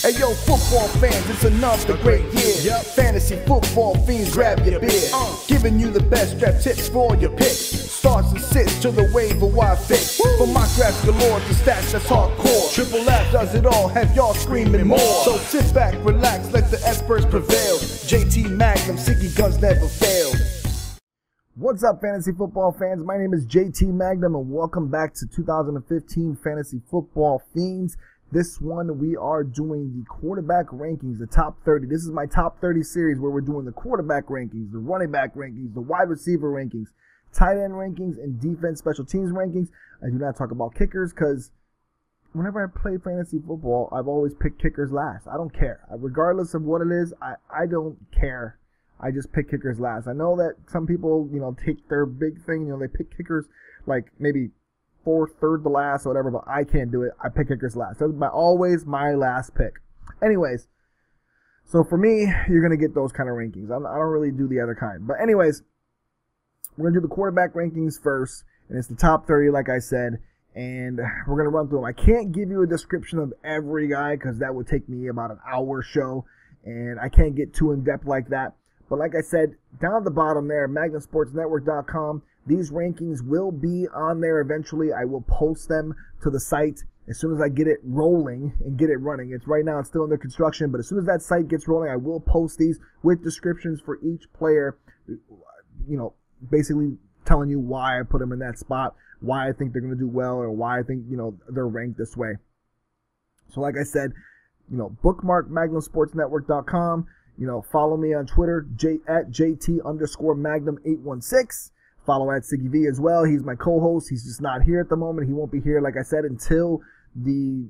Hey yo, football fans, it's another great year. Fantasy football fiends, grab your beer. Giving you the best draft tips for your picks. Starts and sits to the waiver wire fix. From mock drafts galore to stats that's hardcore. Triple F does it all, have y'all screaming more. So sit back, relax, let the experts prevail. JT Magnum, Siggy Guns never fail. What's up, fantasy football fans? My name is JT Magnum, and welcome back to 2015 Fantasy Football Fiends. This one, we are doing the quarterback rankings, the top 30. This is my top 30 series where we're doing the quarterback rankings, the running back rankings, the wide receiver rankings, tight end rankings, and defense special teams rankings. I do not talk about kickers because whenever I play fantasy football, I've always picked kickers last. I don't care. Regardless of what it is, I don't care. I just pick kickers last. I know that some people, take their big thing, they pick kickers like maybe fourth, third to last or whatever, but I can't do it. I pick kickers last. That's always my last pick. Anyways, so for me, you're going to get those kind of rankings. I don't really do the other kind. But anyways, we're going to do the quarterback rankings first, and it's the top 30, like I said, and we're going to run through them. I can't give you a description of every guy because that would take me about an hour show, and I can't get too in-depth like that. But like I said, down at the bottom there, MagnumSportsNetwork.com, these rankings will be on there eventually. I will post them to the site as soon as I get it rolling and get it running. Right now, it's still under construction, but as soon as that site gets rolling, I will post these with descriptions for each player, basically telling you why I put them in that spot, why I think they're going to do well, or why I think, they're ranked this way. So like I said, bookmark MagnumSportsNetwork.com. Follow me on Twitter, at JT_Magnum816. Follow at Siggy V as well. He's my co-host. He's just not here at the moment. He won't be here, like I said, until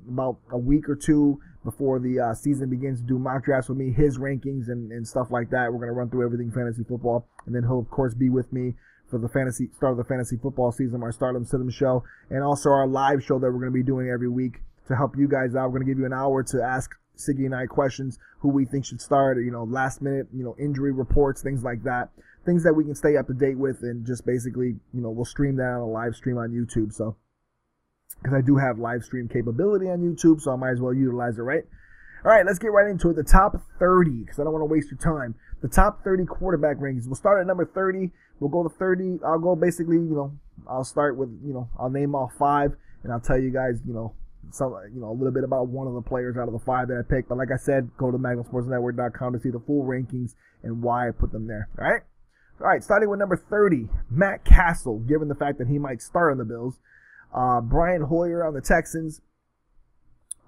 about a week or two before the season begins to do mock drafts with me, his rankings and stuff like that. We're going to run through everything fantasy football. And then he'll, of course, be with me for the start of the fantasy football season, our Stardom Sit 'em show, and also our live show that we're going to be doing every week to help you guys out. We're going to give you an hour to ask Siggy and I questions, who we think should start, last minute, injury reports, things like that. Things that we can stay up to date with, and just basically, we'll stream that on a live stream on YouTube. So, because I do have live stream capability on YouTube, so I might as well utilize it, right? All right, let's get right into it. The top 30, because I don't want to waste your time. The top 30 quarterback rankings. We'll start at number 30. We'll go to 30. I'll go basically, I'll start with, I'll name off 5, and I'll tell you guys, a little bit about one of the players out of the 5 that I picked. But like I said, go to MagnumSportsNetwork.com to see the full rankings and why I put them there. All right, starting with number 30, Matt Castle, given the fact that he might start on the Bills. Brian Hoyer on the Texans.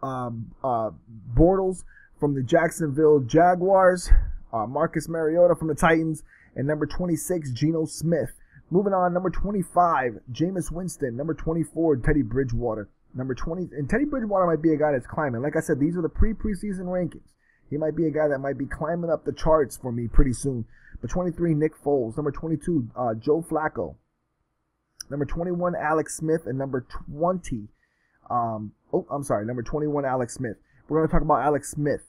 Bortles from the Jacksonville Jaguars. Marcus Mariota from the Titans. And number 26, Geno Smith. Moving on, number 25, Jameis Winston. Number 24, Teddy Bridgewater. Number 20, and Teddy Bridgewater might be a guy that's climbing. Like I said, these are the preseason rankings. He might be a guy that might be climbing up the charts for me pretty soon. Number 23, Nick Foles. Number 22, Joe Flacco. Number 21, Alex Smith. And number 20, number 21, Alex Smith. We're going to talk about Alex Smith.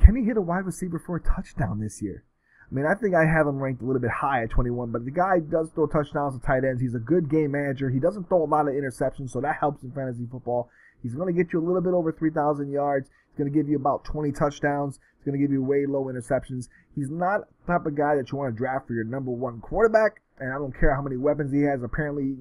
Can he hit a wide receiver for a touchdown this year? I mean, I think I have him ranked a little bit high at 21, but the guy does throw touchdowns to tight ends. He's a good game manager. He doesn't throw a lot of interceptions, so that helps in fantasy football. He's going to get you a little bit over 3,000 yards. He's going to give you about 20 touchdowns. He's going to give you way low interceptions. He's not the type of guy that you want to draft for your number 1 quarterback, and I don't care how many weapons he has. Apparently,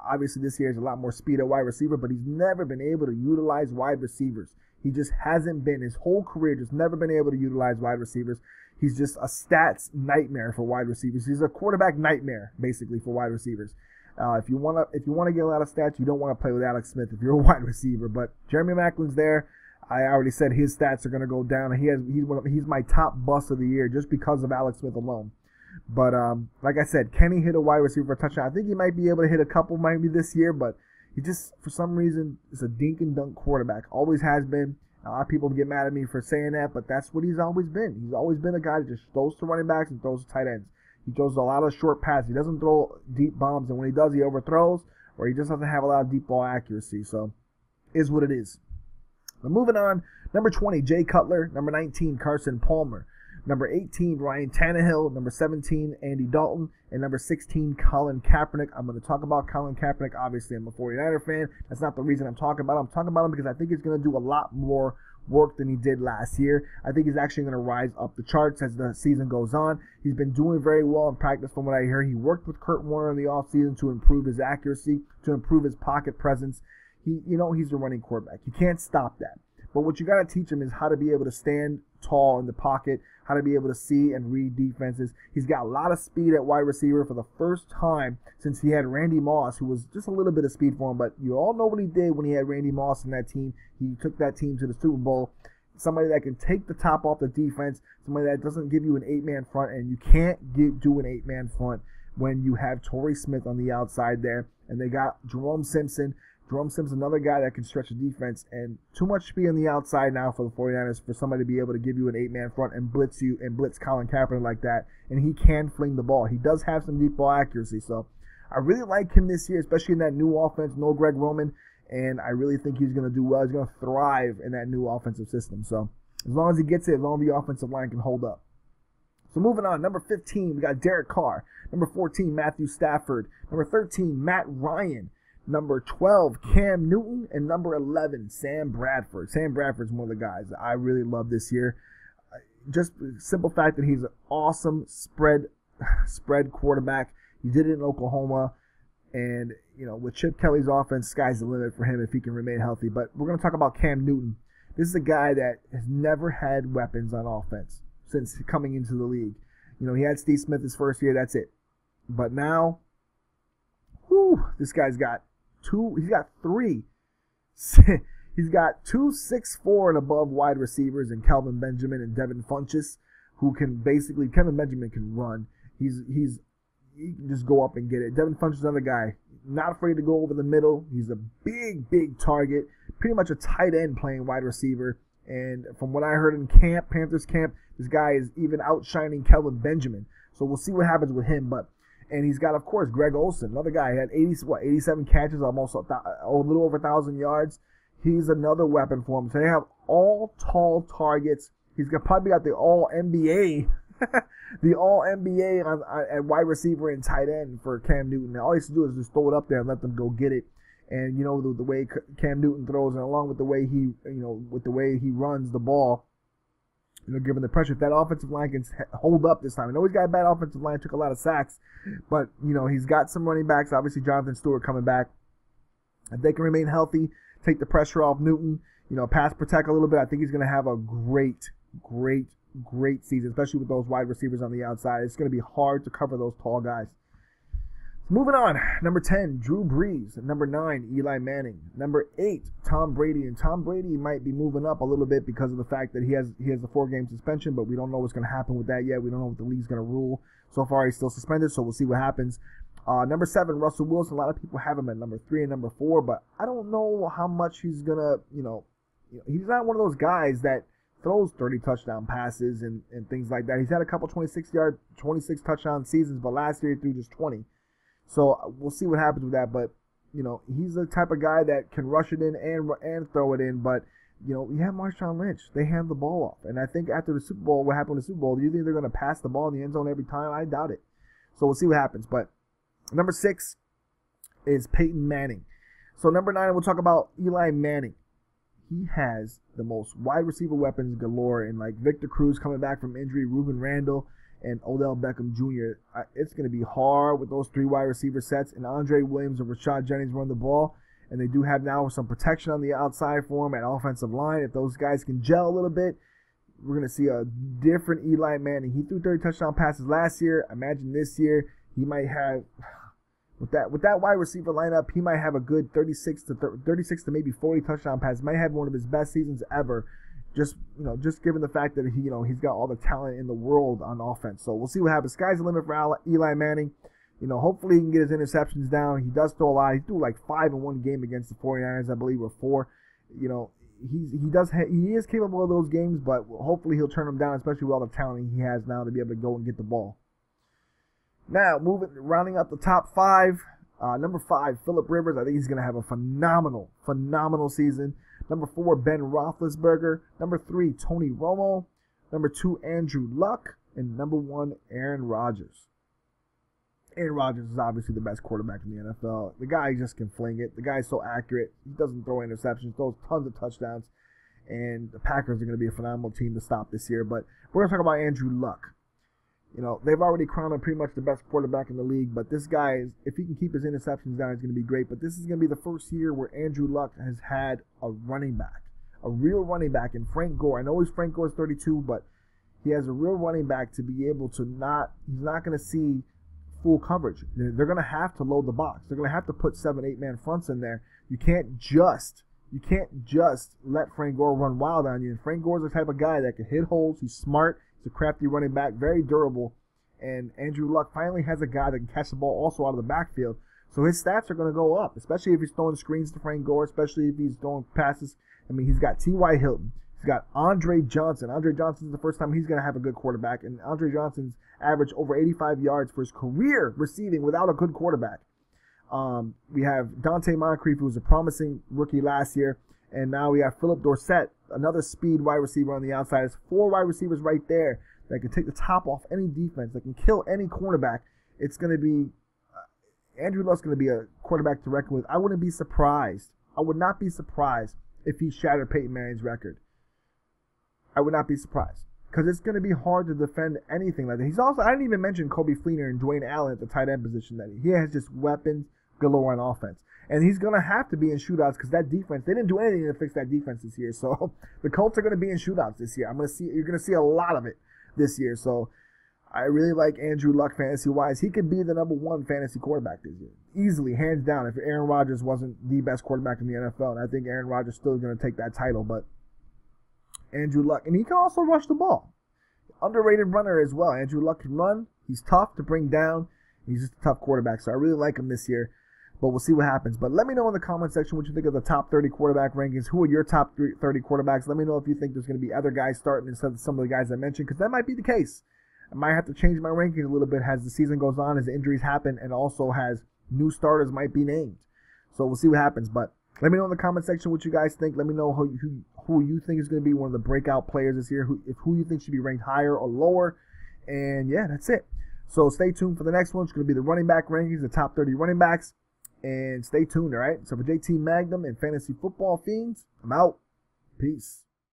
obviously this year is a lot more speed at wide receiver, but he's never been able to utilize wide receivers. He just hasn't been, his whole career, just never been able to utilize wide receivers. He's just a stats nightmare for wide receivers. He's a quarterback nightmare, basically, for wide receivers. If you want to get a lot of stats, you don't want to play with Alex Smith if you're a wide receiver. But Jeremy Maclin's there. I already said his stats are going to go down. He's my top bust of the year just because of Alex Smith alone. But like I said, can he hit a wide receiver for a touchdown? I think he might be able to hit a couple maybe this year, but he just, for some reason, is a dink and dunk quarterback. Always has been. A lot of people get mad at me for saying that, but that's what he's always been. He's always been a guy that just throws to running backs and throws to tight ends. He throws a lot of short passes. He doesn't throw deep bombs, and when he does, he overthrows, or he just doesn't have a lot of deep ball accuracy. So, is what it is. But moving on, number 20, Jay Cutler. Number 19, Carson Palmer. Number 18, Ryan Tannehill. Number 17, Andy Dalton. And number 16, Colin Kaepernick. I'm going to talk about Colin Kaepernick. Obviously, I'm a 49er fan. That's not the reason I'm talking about him. I'm talking about him because I think he's going to do a lot more work than he did last year. I think he's actually going to rise up the charts as the season goes on. He's been doing very well in practice from what I hear. He worked with Kurt Warner in the offseason to improve his accuracy, to improve his pocket presence. He's a running quarterback. You can't stop that. But what you got to teach him is how to be able to stand tall in the pocket, how to be able to see and read defenses. He's got a lot of speed at wide receiver for the first time since he had Randy Moss, who was just a little bit of speed for him. But you all know what he did when he had Randy Moss in that team. He took that team to the Super Bowl. Somebody that can take the top off the defense, somebody that doesn't give you an 8-man front, and you can't do an 8-man front when you have Torrey Smith on the outside there. And they got Jerome Simpson. Jerome Simpson's another guy that can stretch the defense, and too much speed on the outside now for the 49ers for somebody to be able to give you an 8-man front and blitz you and blitz Colin Kaepernick like that. And he can fling the ball. He does have some deep ball accuracy, so I really like him this year, especially in that new offense, no Greg Roman, and I really think he's going to do well. He's going to thrive in that new offensive system. So as long as he gets it, as long as the offensive line can hold up. So moving on, number 15, we got Derek Carr. Number 14, Matthew Stafford. Number 13, Matt Ryan. Number 12, Cam Newton, and number 11, Sam Bradford. Sam Bradford's one of the guys that I really love this year. Just the simple fact that he's an awesome spread quarterback. He did it in Oklahoma, and with Chip Kelly's offense, sky's the limit for him if he can remain healthy. But we're going to talk about Cam Newton. This is a guy that has never had weapons on offense since coming into the league. He had Steve Smith his first year, that's it. But now, this guy's got three. He's got 2 6'4" and above wide receivers in Kelvin Benjamin and Devin Funchess, who can basically, Kevin Benjamin can run. He can just go up and get it. Devin Funchess is another guy, not afraid to go over the middle. He's a big target, pretty much a tight end playing wide receiver. And from what I heard in Panthers camp, this guy is even outshining Kelvin Benjamin. So we'll see what happens with him. And he's got, of course, Greg Olsen, another guy. He had 87 catches, almost a little over 1,000 yards. He's another weapon for him. So they have all tall targets. He's probably got the All-NBA, at wide receiver and tight end for Cam Newton. Now, all he has to do is just throw it up there and let them go get it. And the way Cam Newton throws, and along with the way he runs the ball. Given the pressure, if that offensive line can hold up this time. I know he's got a bad offensive line, took a lot of sacks, but, he's got some running backs. Obviously, Jonathan Stewart coming back. If they can remain healthy, take the pressure off Newton, pass protect a little bit, I think he's going to have a great season, especially with those wide receivers on the outside. It's going to be hard to cover those tall guys. Moving on, number 10, Drew Brees. Number 9, Eli Manning. Number 8, Tom Brady. And Tom Brady might be moving up a little bit because of the fact that he has the 4-game suspension, but we don't know what's going to happen with that yet. We don't know what the league's going to rule. So far, he's still suspended, so we'll see what happens. Number 7, Russell Wilson. A lot of people have him at number 3 and number 4, but I don't know how much he's going to, he's not one of those guys that throws 30 touchdown passes and things like that. He's had a couple 26 touchdown seasons, but last year he threw just 20. So we'll see what happens with that. But, he's the type of guy that can rush it in and throw it in. But, we have Marshawn Lynch. They hand the ball off. And I think after the Super Bowl, what happened with the Super Bowl, do you think they're going to pass the ball in the end zone every time? I doubt it. So we'll see what happens. But number 6 is Peyton Manning. So number 9, we'll talk about Eli Manning. He has the most wide receiver weapons galore. And like Victor Cruz coming back from injury, Ruben Randall, and Odell Beckham Jr. It's going to be hard with those 3 wide receiver sets. And Andre Williams and Rashad Jennings run the ball. And they do have now some protection on the outside for him at offensive line. If those guys can gel a little bit, we're going to see a different Eli Manning. He threw 30 touchdown passes last year. Imagine this year he might have, with that wide receiver lineup, he might have a good 36 to maybe 40 touchdown passes. Might have one of his best seasons ever. Just given the fact that he's got all the talent in the world on offense. So we'll see what happens. Sky's the limit for Eli Manning. Hopefully he can get his interceptions down. He does throw a lot. He threw like 5 in one game against the 49ers, I believe, or 4. He is capable of those games, but hopefully he'll turn them down, especially with all the talent he has now to be able to go and get the ball. Now, rounding up the top 5. Number 5, Phillip Rivers. I think he's going to have a phenomenal season. Number 4, Ben Roethlisberger. Number 3, Tony Romo. Number 2, Andrew Luck. And number 1, Aaron Rodgers. Aaron Rodgers is obviously the best quarterback in the NFL. The guy just can fling it. The guy's so accurate. He doesn't throw interceptions, throws tons of touchdowns. and the Packers are going to be a phenomenal team to stop this year. But we're going to talk about Andrew Luck. You know, they've already crowned him pretty much the best quarterback in the league, but this guy, if he can keep his interceptions down, he's going to be great. But this is going to be the first year where Andrew Luck has had a running back, a real running back in Frank Gore. I know Frank Gore's 32, but he has a real running back to be able to he's not going to see full coverage. They're going to have to load the box. They're going to have to put 7, 8-man fronts in there. You can't just let Frank Gore run wild on you. And Frank Gore's the type of guy that can hit holes. He's smart. He's a crafty running back, very durable. And Andrew Luck finally has a guy that can catch the ball also out of the backfield. So his stats are going to go up, especially if he's throwing screens to Frank Gore, especially if he's throwing passes. I mean, he's got T.Y. Hilton. He's got Andre Johnson. Andre Johnson's the first time he's going to have a good quarterback. And Andre Johnson's averaged over 85 yards for his career receiving without a good quarterback. We have Dante Moncrief, who was a promising rookie last year. And now we have Philip Dorsett, another speed wide receiver on the outside. There's 4 wide receivers right there that can take the top off any defense, that can kill any cornerback. It's going to be Andrew Luck's going to be a quarterback to reckon with. I wouldn't be surprised. I would not be surprised if he shattered Peyton Manning's record. I would not be surprised because it's going to be hard to defend anything like that. He's also, I didn't even mention Kobe Fleener and Dwayne Allen at the tight end position. That he has just weapons galore on offense. And he's going to have to be in shootouts because that defense, they didn't do anything to fix that defense this year. So the Colts are going to be in shootouts this year. You're going to see a lot of it this year. So I really like Andrew Luck fantasy-wise. He could be the number 1 fantasy quarterback this year. Easily, hands down, if Aaron Rodgers wasn't the best quarterback in the NFL. And I think Aaron Rodgers still is going to take that title. But Andrew Luck, and he can also rush the ball. Underrated runner as well. Andrew Luck can run. He's tough to bring down. He's just a tough quarterback. So I really like him this year. But we'll see what happens. But let me know in the comment section what you think of the top 30 quarterback rankings. Who are your top 30 quarterbacks? Let me know if you think there's going to be other guys starting instead of some of the guys I mentioned, because that might be the case. I might have to change my ranking a little bit as the season goes on, as injuries happen, and also as new starters might be named. So we'll see what happens. But let me know in the comment section what you guys think. Let me know who you think is going to be one of the breakout players this year, who you think should be ranked higher or lower. And yeah, that's it. So stay tuned for the next one. It's going to be the running back rankings, the top 30 running backs. And stay tuned, all right? So for JT Magnum and Fantasy Football Fiends, I'm out. Peace.